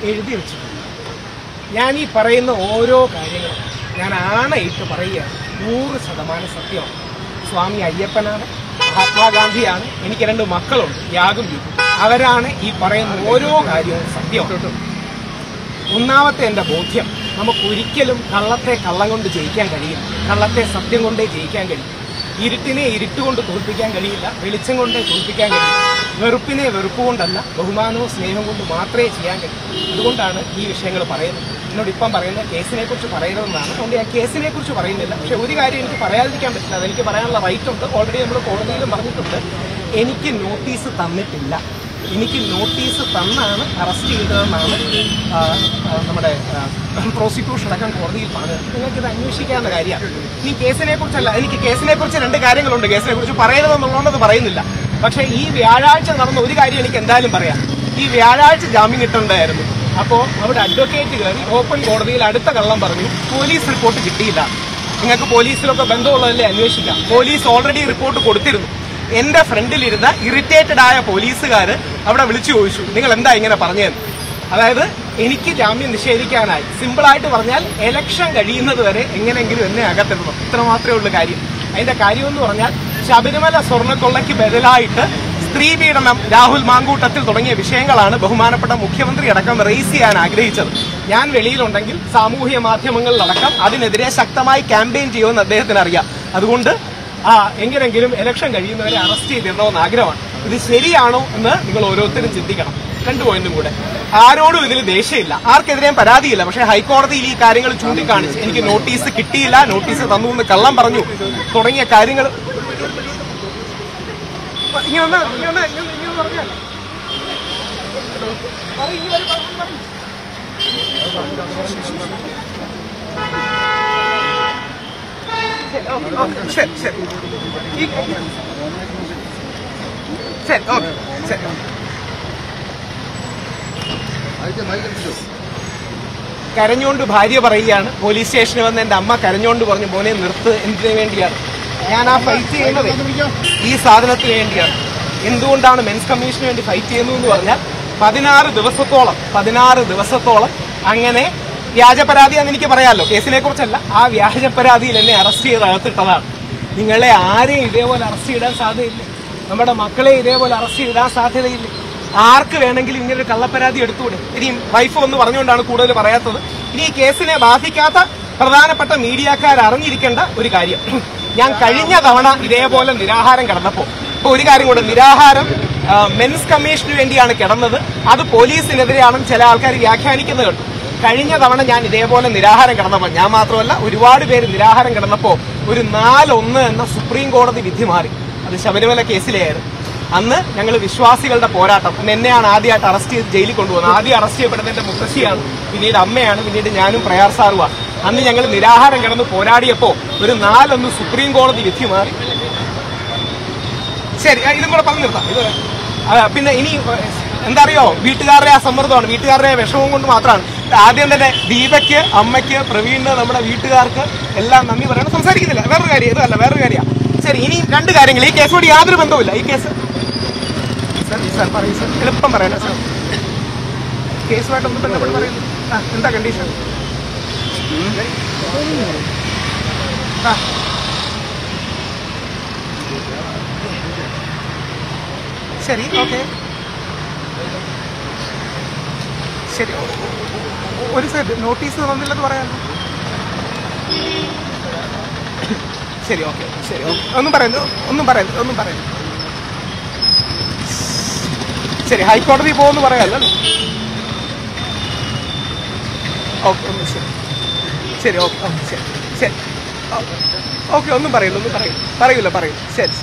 എഴുതി വെച്ചിട്ടുണ്ട്. ഞാൻ ഈ പറയുന്ന ഓരോ കാര്യങ്ങളും ഞാൻ ആണയിട്ട് പറയുകയാണ്, 100% സത്യമാണ്. സ്വാമി അയ്യപ്പനാണ്, മഹാത്മാഗാന്ധിയാണ്, എനിക്ക് 2 മക്കളുണ്ട്, യാഗം ചെയ്തു. അവരാണ് ഈ പറയുന്ന ഓരോ കാര്യവും സത്യമാണ്. ഒന്നാമത്തെ എൻ്റെ ബോധ്യം, നമുക്കൊരിക്കലും കള്ളത്തെ കള്ളം കൊണ്ട് ജയിക്കാൻ കഴിയില്ല, കള്ളത്തെ സത്യം കൊണ്ടേ ജയിക്കാൻ കഴിയും. ഇരുട്ടിനെ ഇരുട്ടുകൊണ്ട് തോൽപ്പിക്കാൻ കഴിയില്ല, വെളിച്ചം കൊണ്ടേ തോൽപ്പിക്കാൻ കഴിയും. വെറുപ്പിനെ വെറുപ്പ് കൊണ്ടല്ല, ബഹുമാനവും സ്നേഹം കൊണ്ട് മാത്രമേ ചെയ്യാൻ കഴിയും. അതുകൊണ്ടാണ് ഈ വിഷയങ്ങൾ പറയുന്നത്. എന്നോട് ഇപ്പം പറയുന്ന കേസിനെ കുറിച്ച് പറയരുതെന്നാണ്. അതുകൊണ്ട് ഞാൻ കേസിനെ കുറിച്ച് പറയുന്നില്ല. പക്ഷെ ഒരു കാര്യം എനിക്ക് പറയാതിരിക്കാൻ പറ്റില്ല, അതെനിക്ക് പറയാനുള്ള റൈറ്റ് ഉണ്ട്. ഓൾറെഡി നമ്മൾ കോടതിയിലും പറഞ്ഞിട്ടുണ്ട്. എനിക്ക് നോട്ടീസ് തന്നിട്ടില്ല. എനിക്ക് നോട്ടീസ് തന്നാണ് അറസ്റ്റ് ചെയ്തതെന്നാണ് നമ്മുടെ പ്രോസിക്യൂഷൻ അടക്കം കോടതിയിൽ പറഞ്ഞത്. നിങ്ങൾക്കിത് അന്വേഷിക്കാവുന്ന കാര്യമാണ്. ഇനി കേസിനെ കുറിച്ചല്ല, എനിക്ക് കേസിനെ കുറിച്ച് 2 കാര്യങ്ങളുണ്ട്. കേസിനെ കുറിച്ച് പറയരുതെന്നുള്ളതുകൊണ്ട് പറയുന്നില്ല. പക്ഷേ ഈ വ്യാഴാഴ്ച നടന്ന ഒരു കാര്യം എനിക്ക് എന്തായാലും പറയാം. ഈ വ്യാഴാഴ്ച ജാമ്യം കിട്ടേണ്ടതായിരുന്നു. അപ്പോൾ അവിടെ അഡ്വക്കേറ്റ് കയറി ഓപ്പൺ കോടതിയിൽ അടുത്ത കള്ളം പറഞ്ഞു, പോലീസ് റിപ്പോർട്ട് കിട്ടിയില്ല. നിങ്ങൾക്ക് പോലീസിലൊക്കെ ബന്ധമുള്ളതല്ലേ, അന്വേഷിക്കാം. പോലീസ് ഓൾറെഡി റിപ്പോർട്ട് കൊടുത്തിരുന്നു. എന്റെ ഫ്രണ്ടിലിരുന്ന ഇറിറ്റേറ്റഡ് ആയ പോലീസുകാർ അവിടെ വിളിച്ചു ചോദിച്ചു, നിങ്ങൾ എന്താ ഇങ്ങനെ പറഞ്ഞതെന്ന്. അതായത് എനിക്ക് ജാമ്യം നിഷേധിക്കാനായി. സിമ്പിളായിട്ട് പറഞ്ഞാൽ എലക്ഷൻ കഴിയുന്നത് വരെ എങ്ങനെയെങ്കിലും എന്നെ അകത്തിടണം, ഇത്ര മാത്രമേ ഉള്ളൂ കാര്യം. അതിന്റെ കാര്യമെന്ന് പറഞ്ഞാൽ ശബരിമല സ്വർണ്ണക്കൊള്ളയ്ക്ക് ബദലായിട്ട് സ്ത്രീപീഡനം, രാഹുൽ മാങ്കൂട്ടത്തിൽ തുടങ്ങിയ വിഷയങ്ങളാണ് ബഹുമാനപ്പെട്ട മുഖ്യമന്ത്രി അടക്കം റേസ് ചെയ്യാൻ ആഗ്രഹിച്ചത്. ഞാൻ വെളിയിലുണ്ടെങ്കിൽ സാമൂഹ്യ മാധ്യമങ്ങളിലടക്കം അതിനെതിരെ ശക്തമായി ക്യാമ്പയിൻ ചെയ്യുമെന്ന് അദ്ദേഹത്തിന് അറിയാം. അതുകൊണ്ട് എങ്ങനെങ്കിലും ഇലക്ഷൻ കഴിയുന്നവരെ അറസ്റ്റ് ചെയ്തിടണമെന്ന് ആഗ്രഹമാണ്. ഇത് ശരിയാണോ എന്ന് നിങ്ങൾ ഓരോരുത്തരും ചിന്തിക്കണം. 2 പോയിന്റും കൂടെ, ആരോടും ഇതിൽ ദേഷ്യമില്ല, ആർക്കെതിരെയും പരാതിയില്ല. പക്ഷേ ഹൈക്കോടതിയിൽ ഈ കാര്യങ്ങൾ ചൂണ്ടിക്കാണിച്ച് എനിക്ക് നോട്ടീസ് കിട്ടിയില്ല, നോട്ടീസ് തന്നു എന്ന് കള്ളം പറഞ്ഞു തുടങ്ങിയ കാര്യങ്ങൾ ശരി ശരി ശരി ഓക്കെ ശരി. കരഞ്ഞുകൊണ്ട് ഭാര്യ പറയുകയാണ്, പോലീസ് സ്റ്റേഷനിൽ വന്ന് എന്റെ അമ്മ കരഞ്ഞുകൊണ്ട് പറഞ്ഞു, മോനെ നിർത്ത്, എന്തിനു വേണ്ടിയാണ് ഞാൻ ആ ഫൈറ്റ് ചെയ്യുന്നത്? ഈ സാധനത്തിന് വേണ്ടിയാണ്. എന്തുകൊണ്ടാണ് മെൻസ് കമ്മീഷന് വേണ്ടി ഫൈറ്റ് ചെയ്യുന്നത് എന്ന് പറഞ്ഞാൽ 16 ദിവസത്തോളം അങ്ങനെ വ്യാജപരാതിയാന്ന് എനിക്ക് പറയാമല്ലോ, കേസിനെ കുറിച്ചല്ല, ആ വ്യാജപരാതിയിൽ എന്നെ അറസ്റ്റ് ചെയ്ത് അകത്തിട്ടതാണ്. നിങ്ങളെ ആരെയും ഇതേപോലെ അറസ്റ്റ് ചെയ്താൻ സാധ്യതയില്ല, നമ്മുടെ മക്കളെ ഇതേപോലെ അറസ്റ്റ് ചെയ്താൻ സാധ്യതയില്ല. ആർക്ക് വേണമെങ്കിലും ഇങ്ങനൊരു കള്ളപ്പരാതി എടുത്തുകൂടെ? ഇനിയും വൈഫ് ഒന്ന് പറഞ്ഞുകൊണ്ടാണ് കൂടുതൽ പറയാത്തത്. ഇനി ഈ കേസിനെ ബാധിക്കാത്ത പ്രധാനപ്പെട്ട മീഡിയക്കാർ അറിഞ്ഞിരിക്കേണ്ട ഒരു കാര്യം, ഞാൻ കഴിഞ്ഞ തവണ ഇതേപോലെ നിരാഹാരം കിടന്നപ്പോൾ, ഇപ്പോൾ ഒരു കാര്യം കൂടെ, നിരാഹാരം മെൻസ് കമ്മീഷന് വേണ്ടിയാണ് കിടന്നത്, അത് പോലീസിനെതിരെയാണെന്ന് ചില ആൾക്കാർ വ്യാഖ്യാനിക്കുന്നത് കണ്ടു. കഴിഞ്ഞ തവണ ഞാൻ ഇതേപോലെ നിരാഹാരം കിടന്നപ്പോൾ, ഞാൻ മാത്രമല്ല ഒരുപാട് പേര് നിരാഹാരം കിടന്നപ്പോൾ ഒരു 4-1 എന്ന സുപ്രീം കോടതി വിധി മാറി. അത് ശബരിമല കേസിലെയായിരുന്നു. അന്ന് ഞങ്ങൾ വിശ്വാസികളുടെ പോരാട്ടം, എന്നെയാണ് ആദ്യമായിട്ട് അറസ്റ്റ് ചെയ്ത് ജയിലിൽ കൊണ്ടുപോകുന്നത്. ആദ്യം അറസ്റ്റ് ചെയ്യപ്പെടുന്നത് എന്റെ മുത്തശ്ശിയാണ്, പിന്നീട് അമ്മയാണ്, പിന്നീട് ഞാനും പ്രയാർ സാറുമാണ്. അന്ന് ഞങ്ങൾ നിരാഹാരം കിടന്ന് പോരാടിയപ്പോൾ ഒരു 4-1 സുപ്രീം കോടതി വിധി മാറി. ശരി, ഇതും കൂടെ പറഞ്ഞു നിർത്താം. ഇത് പിന്നെ ഇനി എന്താ അറിയോ, വീട്ടുകാരുടെ ആ സമ്മർദ്ദമാണ്, വീട്ടുകാരുടെ വിഷമം കൊണ്ട് മാത്രമാണ്. ആദ്യം തന്നെ ദീപയ്ക്ക്, അമ്മയ്ക്ക്, പ്രവീണിന്, നമ്മുടെ വീട്ടുകാർക്ക് എല്ലാം നന്ദി പറയണം. സംസാരിക്കുന്നില്ല, വേറൊരു കാര്യം, ഇതല്ല വേറൊരു കാര്യമാണ്. ശരി, ഇനി 2 കാര്യങ്ങൾ. ഈ കേസോട് യാതൊരു ബന്ധവുമില്ല. ഈ കേസ് സാർ പറയൂ സാർ, എളുപ്പം പറയണം സാർ. കേസുമായിട്ടൊന്നും ബന്ധപ്പെട്ട് പറയുന്നു. എന്താ കണ്ടീഷൻ? ശരി, ഓക്കെ, ശരി. ഒരു സെറ്റ് നോട്ടീസ് തന്നില്ലെന്ന് പറയാമല്ലോ. ശരി, ഓക്കെ, ശരി, ഓക്കെ. ഒന്നും പറയുന്നു. ശരി, ഹൈക്കോടതി പോകുമെന്ന് പറയാമല്ലോ. ഓക്കെ, ശരി, ഓക്കെ, ശരി, ഓക്കെ. ഒന്നും പറയൂല. ശരി.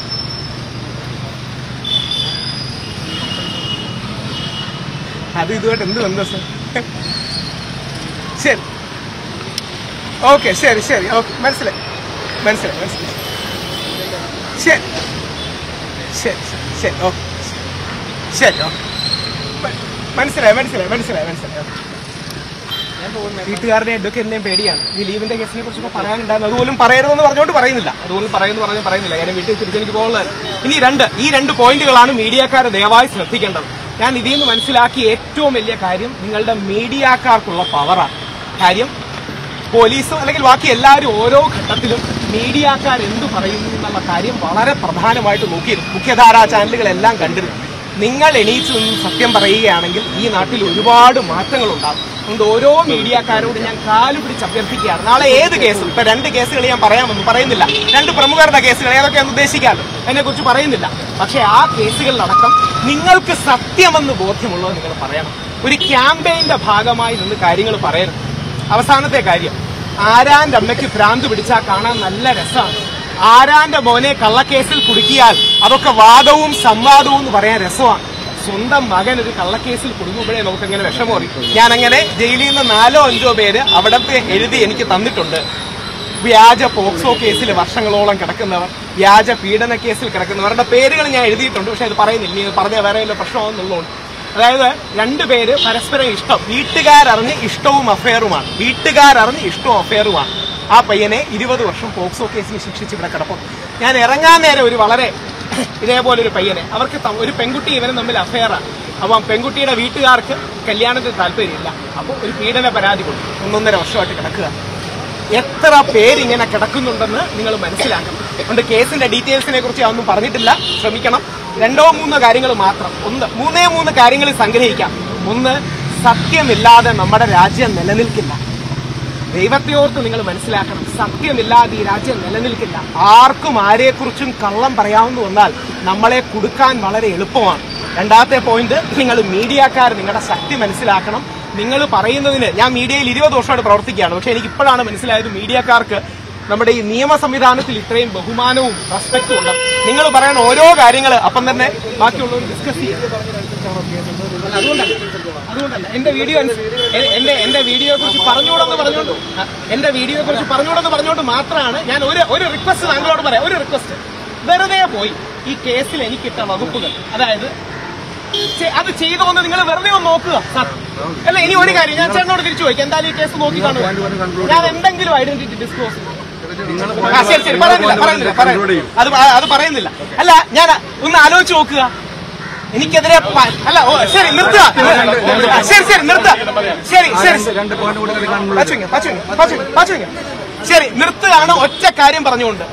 അത് ഇതുമായിട്ട് എന്ത് ബന്ധം സാർ? ശരി, ഓക്കെ, ശരി, ഓക്കെ, മനസ്സിലായി. ശരി, ഓക്കെ, ശരി, ഓക്കെ, മനസ്സിലായി. വീട്ടുകാരുടെ അഡ്വക്കേറ്റിന്റെയും പേടിയാണ്. ഈ ലീവിന്റെ കേസിനെ കുറിച്ചൊക്കെ പറയാനുണ്ടായിരുന്നു, അതുപോലും പറയരുതെന്ന് പറഞ്ഞുകൊണ്ട് പറയുന്നില്ല. കാര്യം വീട്ടിൽ തിരിച്ചെനിക്ക് പോകുന്നത്. ഇനി ഈ രണ്ട് പോയിന്റുകളാണ് മീഡിയക്കാരെ ദയവായി ശ്രദ്ധിക്കേണ്ടത്. ഞാൻ ഇതിൽ നിന്ന് മനസ്സിലാക്കിയ ഏറ്റവും വലിയ കാര്യം നിങ്ങളുടെ മീഡിയക്കാർക്കുള്ള പവറാണ്. കാര്യം പോലീസും അല്ലെങ്കിൽ ബാക്കി എല്ലാവരും ഓരോ ഘട്ടത്തിലും മീഡിയക്കാർ എന്തു പറയുന്നു എന്നുള്ള കാര്യം വളരെ പ്രധാനമായിട്ട് നോക്കിയിരുന്നു. മുഖ്യധാരാ ചാനലുകളെല്ലാം കണ്ടിരുന്നു. നിങ്ങൾ എണീച്ചു നിന്ന് സത്യം പറയുകയാണെങ്കിൽ ഈ നാട്ടിൽ ഒരുപാട് മാറ്റങ്ങളുണ്ടാകും. അതുകൊണ്ട് ഓരോ മീഡിയക്കാരോട് ഞാൻ കാലുപിടിച്ച് അഭ്യർത്ഥിക്കുകയാണ്. നാളെ ഏത് കേസും, ഇപ്പൊ 2 കേസുകൾ ഞാൻ പറയാമെന്ന് പറയുന്നില്ല, 2 പ്രമുഖരുടെ കേസുകൾ ഏതൊക്കെയാണെന്ന് ഉദ്ദേശിക്കാമല്ലോ, അതിനെക്കുറിച്ച് പറയുന്നില്ല. പക്ഷെ ആ കേസുകളിലടക്കം നിങ്ങൾക്ക് സത്യമെന്ന് ബോധ്യമുള്ളത് നിങ്ങൾ പറയണം. ഒരു ക്യാമ്പയിന്റെ ഭാഗമായി നിന്ന് കാര്യങ്ങൾ പറയരുത്. അവസാനത്തെ കാര്യം, ആരാന്റെ അമ്മയ്ക്ക് ഭ്രാന്ത് പിടിച്ചാൽ കാണാൻ നല്ല രസമാണ്. ആരാന്റെ മോനെ കള്ളക്കേസിൽ കുടുക്കിയാൽ അതൊക്കെ വാദവും സംവാദവും എന്ന് പറയാൻ രസമാണ്. സ്വന്തം മകൻ ഒരു കള്ളക്കേസിൽ കുടുങ്ങുമ്പോഴേ നമുക്കങ്ങനെ വിഷമം അറിയും. ഞാനങ്ങനെ ജയിലിൽ നിന്ന് 4-5 പേര് അവിടത്തെ എഴുതി എനിക്ക് തന്നിട്ടുണ്ട്. വ്യാജ പോക്സോ കേസിൽ വർഷങ്ങളോളം കിടക്കുന്നവർ, വ്യാജ പീഡന കേസിൽ കിടക്കുന്നവരുടെ പേരുകൾ ഞാൻ എഴുതിയിട്ടുണ്ട്. പക്ഷെ അത് പറയുന്നില്ല, ഇത് പറഞ്ഞ വേറെ വല്ല പ്രശ്നമാണെന്നുള്ളതുകൊണ്ട്. അതായത് 2 പേര് പരസ്പരം ഇഷ്ടം, വീട്ടുകാരറിഞ്ഞ് ഇഷ്ടവും അഫെയറുമാണ്, വീട്ടുകാരറിഞ്ഞ് ഇഷ്ടവും അഫെയറുമാണ്. ആ പയ്യനെ 20 വർഷം പോക്സോ കേസിൽ ശിക്ഷിച്ച് ഇവിടെ കിടപ്പും. ഞാൻ ഇറങ്ങാൻ നേരെ ഒരു വളരെ ഇതേപോലെ ഒരു പയ്യനെ, അവർക്ക് ഒരു പെൺകുട്ടി ഇവനും തമ്മിൽ അഫെയറാണ്. അപ്പം പെൺകുട്ടിയുടെ വീട്ടുകാർക്ക് കല്യാണത്തിന് താല്പര്യമില്ല. അപ്പോൾ ഒരു പീഡന പരാതി കൊടുത്തു, 1.5 വർഷമായിട്ട് കിടക്കുക. എത്ര പേരിങ്ങനെ കിടക്കുന്നുണ്ടെന്ന് നിങ്ങൾ മനസ്സിലാക്കണം. അതുകൊണ്ട് കേസിന്റെ ഡീറ്റെയിൽസിനെ കുറിച്ച് ഞാൻ ഒന്നും പറഞ്ഞിട്ടില്ല, ശ്രമിക്കണം. 2-3 കാര്യങ്ങൾ മാത്രം, 3 കാര്യങ്ങൾ സംഗ്രഹിക്കാം. 1, സത്യമില്ലാതെ നമ്മുടെ രാജ്യം നിലനിൽക്കില്ല. ദൈവത്തെ ഓർത്ത് നിങ്ങൾ മനസ്സിലാക്കണം, സത്യമില്ലാതെ ഈ രാജ്യം നിലനിൽക്കില്ല. ആർക്കും ആരെക്കുറിച്ചും കള്ളം പറയാമെന്ന് വന്നാൽ നമ്മളെ കുടുക്കാൻ വളരെ എളുപ്പമാണ്. 2ാമത്തെ പോയിന്റ്, നിങ്ങൾ മീഡിയക്കാർ നിങ്ങളുടെ ശക്തി മനസ്സിലാക്കണം. നിങ്ങൾ പറയുന്നതിന്, ഞാൻ മീഡിയയിൽ 20 വർഷമായിട്ട് പ്രവർത്തിക്കുകയാണ്. പക്ഷെ എനിക്ക് ഇപ്പോഴാണ് മനസ്സിലായത് മീഡിയക്കാർക്ക് നമ്മുടെ ഈ നിയമ സംവിധാനത്തിൽ ഇത്രയും ബഹുമാനവും റെസ്പെക്റ്റും ഉണ്ട്. നിങ്ങൾ പറയുന്ന ഓരോ കാര്യങ്ങൾ അപ്പം തന്നെ ബാക്കിയുള്ളവർ ഡിസ്കസ് ചെയ്യും. അതുകൊണ്ടല്ല എന്റെ വീഡിയോയെ കുറിച്ച് പറഞ്ഞുകൂടെന്ന് പറഞ്ഞുകൊണ്ട് മാത്രമാണ് ഞാൻ ഒരു റിക്വസ്റ്റ് താങ്കളോട് പറയാം. ഒരു റിക്വസ്റ്റ്, വെറുതെ പോയി ഈ കേസിൽ എനിക്കിട്ട വകുപ്പുകൾ, അതായത് അത് ചെയ്തോന്ന് നിങ്ങൾ വെറുതെ ഒന്ന് നോക്കുക. അല്ല, ഇനി ഒരു കാര്യം ഞാൻ ചേട്ടനോട് തിരിച്ചു ചോദിക്കാം, എന്തായാലും ഈ കേസ് നോക്കി കാണുക, ഞാൻ എന്തെങ്കിലും ഐഡന്റിറ്റി ഡിസ്ക്ലോസ് ശരി അത് പറയുന്നില്ല. അല്ല, ഞാൻ ഒന്ന് ആലോചിച്ച് നോക്കുക, എനിക്കെതിരെ അല്ല ശരി നിർത്തുക, ശരി നിർത്തുക, ശരി നിർത്തുകയാണ്. ഒറ്റ കാര്യം പറഞ്ഞുകൊണ്ട്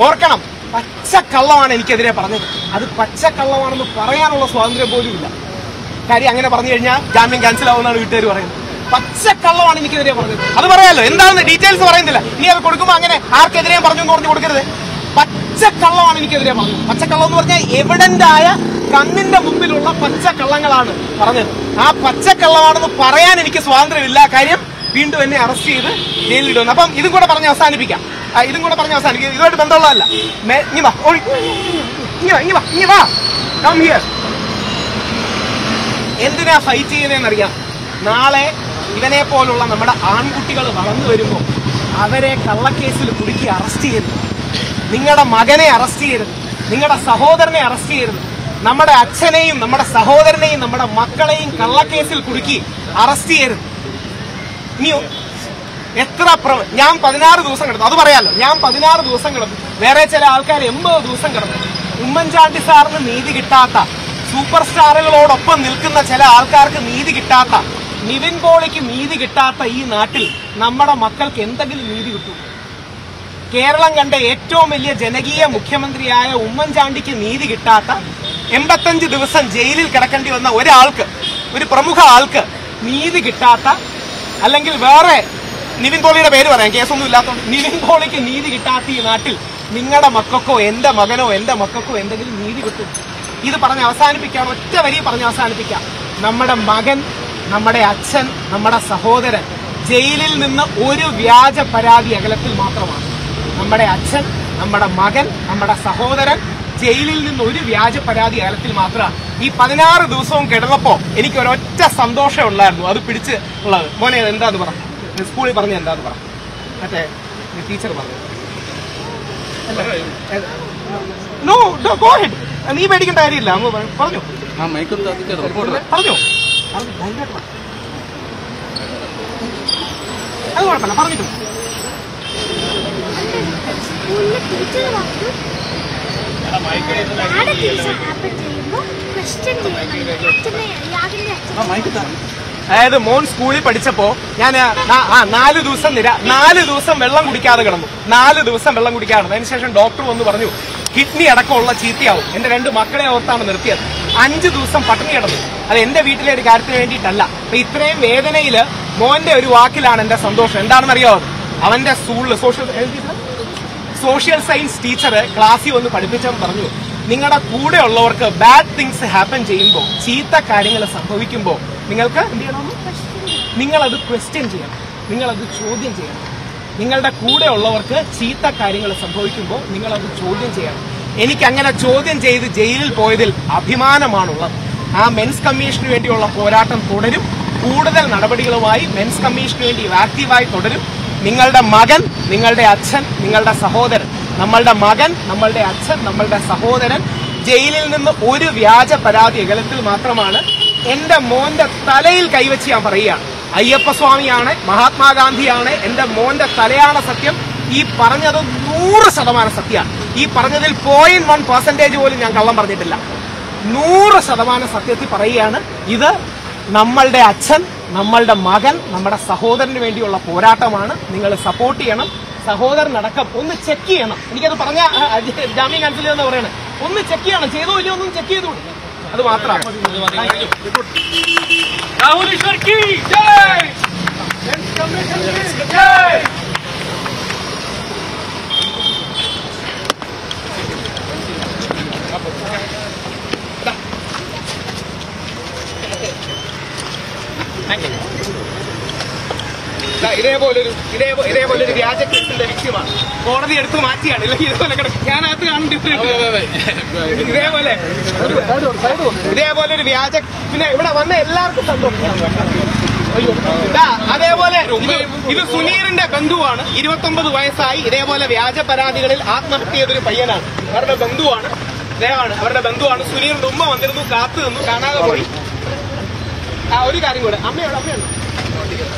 ഓർക്കണം, പച്ചക്കള്ളമാണ് എനിക്കെതിരെ പറഞ്ഞത്. അത് പച്ചക്കള്ളമാണെന്ന് പറയാനുള്ള സ്വാതന്ത്ര്യം പോലും ഇല്ല. കാര്യം അങ്ങനെ പറഞ്ഞു കഴിഞ്ഞാൽ ജാമ്യം ക്യാൻസൽ ആവുമെന്നാണ് വീട്ടുകാർ പറയുന്നത്. പച്ചക്കള്ളമാണ് എനിക്കെതിരെ പറഞ്ഞത്, അത് പറയാമല്ലോ. എന്താണെന്ന് ഡീറ്റെയിൽസ് പറയുന്നില്ല. ഇനി അത് കൊടുക്കുമ്പോൾ അങ്ങനെ ആർക്കെതിരെയും പറഞ്ഞു എന്ന് പറഞ്ഞു കൊടുക്കരുത്. പച്ചക്കള്ളമാണ് എനിക്കെതിരെ പറഞ്ഞത്. പച്ചക്കള്ളം എന്ന് പറഞ്ഞാൽ എവിഡന്റായ കണ്ണിന്റെ മുമ്പിലുള്ള പച്ചക്കള്ളങ്ങളാണ് പറഞ്ഞത്. ആ പച്ചക്കള്ളമാണെന്ന് പറയാൻ എനിക്ക് സ്വാതന്ത്ര്യമില്ല. കാര്യം വീണ്ടും എന്നെ അറസ്റ്റ് ചെയ്ത് ജയിലിലിടുന്നു. അപ്പം ഇതും കൂടെ പറഞ്ഞ് അവസാനിപ്പിക്കാം. ഇതുമായിട്ട് ബന്ധമുള്ളതല്ല. എന്തിനാ ഫൈറ്റ് ചെയ്യുന്നതെന്നറിയാം. നാളെ ഇവനെ പോലുള്ള നമ്മുടെ ആൺകുട്ടികൾ വളർന്നു വരുമ്പോൾ അവരെ കള്ളക്കേസിൽ കുടുക്കി അറസ്റ്റ് ചെയ്യരുത്. നിങ്ങളുടെ മകനെ അറസ്റ്റ് ചെയ്യരുത്, നിങ്ങളുടെ സഹോദരനെ അറസ്റ്റ് ചെയ്യരുത്. നമ്മുടെ അച്ഛനെയും നമ്മുടെ സഹോദരനെയും നമ്മുടെ മക്കളെയും കള്ളക്കേസിൽ കുടുക്കി അറസ്റ്റ് ചെയ്യരുത്. ഇനിയോ ഞാൻ 16 ദിവസം കിടന്നു, അത് പറയാമല്ലോ. ഞാൻ 16 ദിവസം കിടന്നു. വേറെ ചില ആൾക്കാർ 80 ദിവസം കിടന്നു. ഉമ്മൻചാണ്ടി സാറിന് നീതി കിട്ടാത്ത, സൂപ്പർ സ്റ്റാറുകളോടൊപ്പം നിൽക്കുന്ന ചില ആൾക്കാർക്ക് നീതി കിട്ടാത്ത, നിവിൻ പോളിക്ക് നീതി കിട്ടാത്ത ഈ നാട്ടിൽ നമ്മുടെ മക്കൾക്ക് എന്തെങ്കിലും നീതി കിട്ടും? കേരളം കണ്ട ഏറ്റവും വലിയ ജനകീയ മുഖ്യമന്ത്രിയായ ഉമ്മൻചാണ്ടിക്ക് നീതി കിട്ടാത്ത, 85 ദിവസം ജയിലിൽ കിടക്കേണ്ടി വന്ന ഒരാൾക്ക്, ഒരു പ്രമുഖ ആൾക്ക് നീതി കിട്ടാത്ത, അല്ലെങ്കിൽ വേറെ നിവിൻ പോളിയുടെ പേര് പറയാം, കേസൊന്നും ഇല്ലാത്തതുകൊണ്ട്, നിവിൻ പോളിക്ക് നീതി കിട്ടാത്ത ഈ നാട്ടിൽ നിങ്ങളുടെ മക്കൾക്കോ എന്റെ മകനോ എന്റെ മക്കൾക്കോ എന്തെങ്കിലും നീതി കിട്ടും? ഇത് പറഞ്ഞ് അവസാനിപ്പിക്കാം, ഒറ്റ വരി പറഞ്ഞ് അവസാനിപ്പിക്കാം. നമ്മുടെ മകൻ, നമ്മുടെ അച്ഛൻ, നമ്മുടെ സഹോദരൻ ജയിലിൽ നിന്ന് ഒരു വ്യാജ പരാതി അകലത്തിൽ മാത്രമാണ്. നമ്മുടെ അച്ഛൻ, നമ്മുടെ മകൻ, നമ്മുടെ സഹോദരൻ ജയിലിൽ നിന്ന് ഒരു വ്യാജ പരാതി അകലത്തിൽ മാത്രമാണ്. ഈ 16 ദിവസവും കിടന്നപ്പോ എനിക്ക് ഒരൊറ്റ സന്തോഷം ഉണ്ടായിരുന്നു, അത് പിടിച്ച് ഉള്ളത്. മോനെ എന്താന്ന് പറ, സ്കൂളിൽ പറഞ്ഞ എന്താന്ന് പറ, മറ്റേ ടീച്ചർ പറഞ്ഞു. നീ പേടിക്കേണ്ട കാര്യമില്ല, പറഞ്ഞു പറഞ്ഞു അത് കുഴപ്പമില്ല, പറഞ്ഞിട്ടു. സ്കൂളിലെ ടീച്ചർ പറഞ്ഞു അതായത് മോൻ സ്കൂളിൽ പഠിച്ചപ്പോ ഞാൻ 4 ദിവസം വെള്ളം കുടിക്കാതെ കിടന്നു. 4 ദിവസം വെള്ളം കുടിക്കാതെ കിടന്നു. അതിനുശേഷം ഡോക്ടർ വന്ന് പറഞ്ഞു കിഡ്നി അടക്കമുള്ള ചീത്തയാവും. എന്റെ 2 മക്കളെ ഓർത്താണ് നിർത്തിയത്. 5 ദിവസം പട്ടിണി കിടന്നു. അത് എന്റെ വീട്ടിലെ ഒരു കാര്യത്തിന് വേണ്ടിയിട്ടല്ല. അപ്പൊ ഇത്രയും വേദനയില് മോന്റെ ഒരു വാക്കിലാണ് എന്റെ സന്തോഷം. എന്താണെന്ന് അറിയാമോ? അവന്റെ സ്കൂളിൽ സോഷ്യൽ സയൻസ് ടീച്ചർ ക്ലാസ്സിൽ വന്ന് പഠിപ്പിച്ചവൻ പറഞ്ഞു, നിങ്ങളുടെ കൂടെ ഉള്ളവർക്ക് ബാഡ് തിങ്സ് ഹാപ്പൻ ചെയ്യുമ്പോൾ, ചീത്ത കാര്യങ്ങൾ സംഭവിക്കുമ്പോൾ നിങ്ങൾക്ക് എന്ത് ചെയ്യണം? നിങ്ങളത് ക്വസ്റ്റ്യൻ ചെയ്യണം, നിങ്ങളത് ചോദ്യം ചെയ്യണം. നിങ്ങളുടെ കൂടെ ഉള്ളവർക്ക് ചീത്ത കാര്യങ്ങൾ സംഭവിക്കുമ്പോൾ നിങ്ങളത് ചോദ്യം ചെയ്യണം. എനിക്ക് അങ്ങനെ ചോദ്യം ചെയ്ത് ജയിലിൽ പോയതിൽ അഭിമാനമാണുള്ളത്. ആ മെൻസ് കമ്മീഷന് വേണ്ടിയുള്ള പോരാട്ടം തുടരും. കൂടുതൽ നടപടികളുമായി മെൻസ് കമ്മീഷന് വേണ്ടി ആക്റ്റീവായി തുടരും. നിങ്ങളുടെ മകൻ, നിങ്ങളുടെ അച്ഛൻ, നിങ്ങളുടെ സഹോദരൻ, നമ്മളുടെ മകൻ, നമ്മളുടെ അച്ഛൻ, നമ്മളുടെ സഹോദരൻ ജയിലിൽ നിന്ന് ഒരു വ്യാജ പരാതി അകലത്തിൽ മാത്രമാണ്. എന്റെ മോന്റെ തലയിൽ കൈവച്ച് ഞാൻ പറയുകയാണ്, അയ്യപ്പസ്വാമിയാണ്, മഹാത്മാഗാന്ധിയാണ്, എന്റെ മോന്റെ തലയാണ് സത്യം. ഈ പറഞ്ഞത് 100% സത്യമാണ്. ഈ പറഞ്ഞതിൽ 0.1% പോലും ഞാൻ കള്ളം പറഞ്ഞിട്ടില്ല. 100% സത്യത്തിൽ പറയുകയാണ്. ഇത് നമ്മളുടെ അച്ഛൻ, നമ്മളുടെ മകൻ, നമ്മുടെ സഹോദരന് വേണ്ടിയുള്ള പോരാട്ടമാണ്. നിങ്ങൾ സപ്പോർട്ട് ചെയ്യണം. സഹോദരനടക്കം ഒന്ന് ചെക്ക് ചെയ്യണം. എനിക്കത് പറഞ്ഞ ജാമ്യം കൗൺസിൽ എന്ന് പറയണേ, ഒന്ന് ചെക്ക് ചെയ്യണം. ചെയ്തോ ഇല്ലയോ ഒന്നും ചെക്ക് ചെയ്തു. അത് മാത്രമാണ്. രാഹുൽ ഈശ്വർ കി ജയ്. ഇതേപോലൊരു വ്യാജ കേസിന്റെ വിഷയമാണ്. കോടതി എടുത്തു മാറ്റിയാണ്. ഇല്ലെങ്കിൽ ഇതുപോലെ കിടക്കും. ഞാനകത്ത് കാണുന്നുണ്ട്. ഇതേപോലൊരു വ്യാജ, പിന്നെ ഇവിടെ വന്ന എല്ലാവർക്കും സന്തോഷം. അതേപോലെ ഇത് സുനീറിന്റെ ബന്ധുവാണ്. 29 വയസ്സായി. ഇതേപോലെ വ്യാജ പരാതികളിൽ ആത്മഹത്യ ചെയ്തൊരു പയ്യനാണ്. അവരുടെ ബന്ധുവാണ്. അവരുടെ ബന്ധുവാണ്. സുനീറിന്റെ ഉമ്മ വന്നിരുന്നു, കാത്തു നിന്നു, കാണാതെ പോയി. ഒരു കാര്യം കൂടെ, അമ്മയാണ്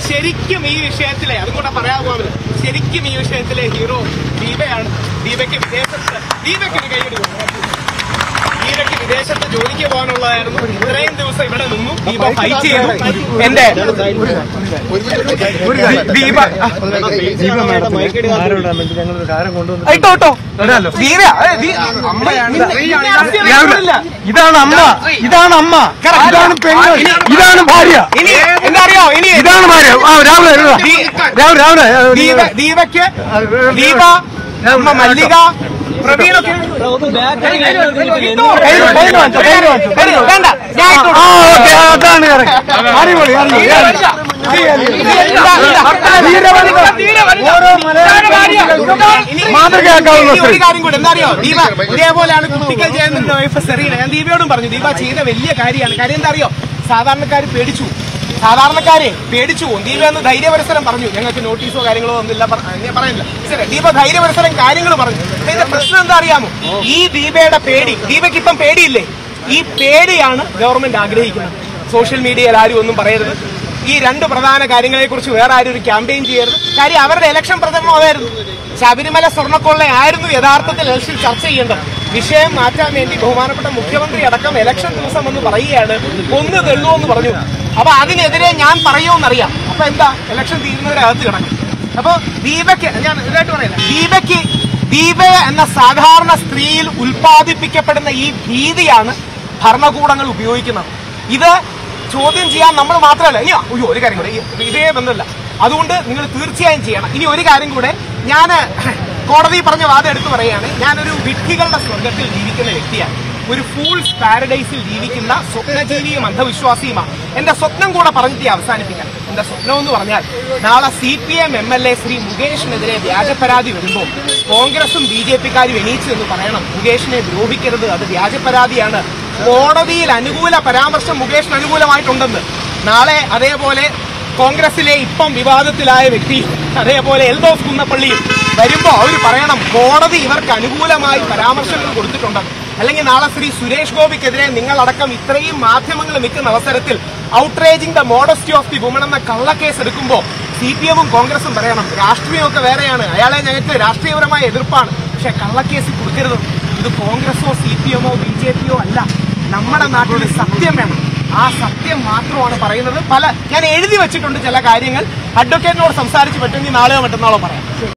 ശരിക്കും ഈ വിഷയത്തിലെ, അതും കൂടെ പറയാമല്ലോ, ശരിക്കും ഈ വിഷയത്തിലെ ഹീറോ ദീപയാണ്. ദീപയ്ക്ക് ഒരു കൈയെടുക്കും. ദീപയ്ക്ക് വിദേശത്ത് ജോലിക്ക് പോകാനുള്ളതായിരുന്നു. ഇത്രയും ദിവസം ഇവിടെ നിന്നു. ദീപ ഫൈറ്റ് ചെയ്തു. എന്റെ ഇതാണ് അമ്മ, ഇതാണ് അമ്മ, ഇതാണ് പെണ്ണ്, ഇതാണ് ഭാര്യ. എന്താ അറിയോ? ഇനി ഇതാണ് ഭാര്യ. രാവിലെ ദീപയ്ക്ക് ദീപ, അമ്മ മല്ലിക, പ്രവീണൊക്കെ ഒരു കാര്യം കൂടെ എന്താ അറിയോ? ദീപ ഇതേപോലെയാണ് കുട്ടികൾ ചെയ്യുന്ന വൈഫ് സെറീന. ഞാൻ ദീപയോടും പറഞ്ഞു, ദീപ ചെയ്ത വലിയ കാര്യമാണ്. കാര്യം എന്താ അറിയോ? സാധാരണക്കാര് പേടിച്ചു പോകും. ദീപ എന്ന് ധൈര്യപരസരം പറഞ്ഞു. ഞങ്ങൾക്ക് നോട്ടീസോ കാര്യങ്ങളോ ഒന്നുമില്ല പറയുന്നില്ല. ശരി, ദീപ ധൈര്യപരസരം കാര്യങ്ങൾ പറഞ്ഞു. ഇതിന്റെ പ്രശ്നം എന്താ അറിയാമോ? ഈ ദീപയുടെ പേടി, ദീപയ്ക്ക് ഇപ്പം പേടിയില്ലേ? ഈ പേടിയാണ് ഗവൺമെന്റ് ആഗ്രഹിക്കുന്നത്. സോഷ്യൽ മീഡിയയിൽ ആരും ഒന്നും പറയരുത്. ഈ 2 പ്രധാന കാര്യങ്ങളെ കുറിച്ച് വേറെ ആരും ഒരു ക്യാമ്പയിൻ ചെയ്യരുത്. കാര്യം അവരുടെ ഇലക്ഷൻ പ്രചരണം അതായിരുന്നു. ശബരിമല സ്വർണ്ണക്കൊള്ള ആയിരുന്നു യഥാർത്ഥത്തിൽ ഇലക്ഷൻ ചർച്ച ചെയ്യേണ്ടത്. വിഷയം മാറ്റാൻ വേണ്ടി ബഹുമാനപ്പെട്ട മുഖ്യമന്ത്രി അടക്കം ഇലക്ഷൻ ദിവസം എന്ന് പറയുകയാണ്, ഒന്ന് തെള്ളുവെന്ന് പറഞ്ഞു. അപ്പൊ അതിനെതിരെ ഞാൻ പറയുമെന്നറിയാം. അപ്പൊ എന്താ, ഇലക്ഷൻ തീരുന്നവരകത്ത് കിടക്കും. അപ്പൊ ദീപയ്ക്ക്, ഞാൻ ഇതായിട്ട് പറയുന്നത്, ദീപ എന്ന സാധാരണ സ്ത്രീയിൽ ഉൽപ്പാദിപ്പിക്കപ്പെടുന്ന ഈ ഭീതിയാണ് ഭരണകൂടങ്ങൾ ഉപയോഗിക്കുന്നത്. ഇത് ചോദ്യം ചെയ്യാൻ നമ്മൾ മാത്രമല്ല. ഇനി ഒരു കാര്യം കൂടെ, ഇതേ ബന്ധമില്ല. അതുകൊണ്ട് നിങ്ങൾ തീർച്ചയായും ചെയ്യണം. ഇനി ഒരു കാര്യം കൂടെ, ഞാൻ കോടതി പറഞ്ഞ വാദം എടുത്തു പറയുകയാണ്. ഞാനൊരു വിഡ്ഢികളുടെ സ്വർഗത്തിൽ ജീവിക്കുന്ന വ്യക്തിയാണ്. ഒരു ഫൂൾസ് പാരഡൈസിൽ ജീവിക്കുന്ന സ്വപ്നജീവിയും അന്ധവിശ്വാസിയുമാണ്. എന്റെ സ്വപ്നം കൂടെ പറഞ്ഞിട്ട് അവസാനിപ്പിക്കാം. എന്റെ സ്വപ്നം എന്ന് പറഞ്ഞാൽ, നാളെ CPM MLA ശ്രീ മുകേഷിനെതിരെ വ്യാജ പരാതി വരുമ്പോൾ കോൺഗ്രസും BJP-ക്കാരും എണീച്ചു എന്ന് പറയണം, മുകേഷിനെ ദ്രോഹിക്കരുത്, അത് വ്യാജ പരാതിയാണ്. കോടതിയിൽ അനുകൂല പരാമർശം മുകേഷിന് അനുകൂലമായിട്ടുണ്ടെന്ന്. നാളെ അതേപോലെ കോൺഗ്രസിലെ ഇപ്പം വിവാദത്തിലായ വ്യക്തി, അതേപോലെ എൽദോസ് കുന്നപ്പള്ളിയും വരുമ്പോ അവർ പറയണം, കോടതി ഇവർക്ക് അനുകൂലമായി പരാമർശങ്ങൾ കൊടുത്തിട്ടുണ്ടെന്ന്. അല്ലെങ്കിൽ നാളെ ശ്രീ സുരേഷ് ഗോപിക്കെതിരെ നിങ്ങളടക്കം ഇത്രയും മാധ്യമങ്ങൾ നിൽക്കുന്ന അവസരത്തിൽ outraging the modesty of the woman എന്ന കള്ളക്കേസ് എടുക്കുമ്പോൾ CPM-ഉം കോൺഗ്രസും പറയണം, രാഷ്ട്രീയമൊക്കെ വേറെയാണ്, അയാളെ ഞങ്ങൾക്ക് രാഷ്ട്രീയപരമായ എതിർപ്പാണ്, പക്ഷെ കള്ളക്കേസ് കൊടുക്കരുത്. ഇത് കോൺഗ്രസോ CPM-ഓ BJP-യോ അല്ല, നമ്മുടെ നാട്ടിൽ സത്യം വേണം. ആ സത്യം മാത്രമാണ് പറയുന്നത്. ഞാൻ എഴുതി വെച്ചിട്ടുണ്ട് ചില കാര്യങ്ങൾ. അഡ്വക്കേറ്റിനോട് സംസാരിച്ച് പറ്റുമെങ്കിൽ നാളെയോ മറ്റന്നാളോ പറയാം.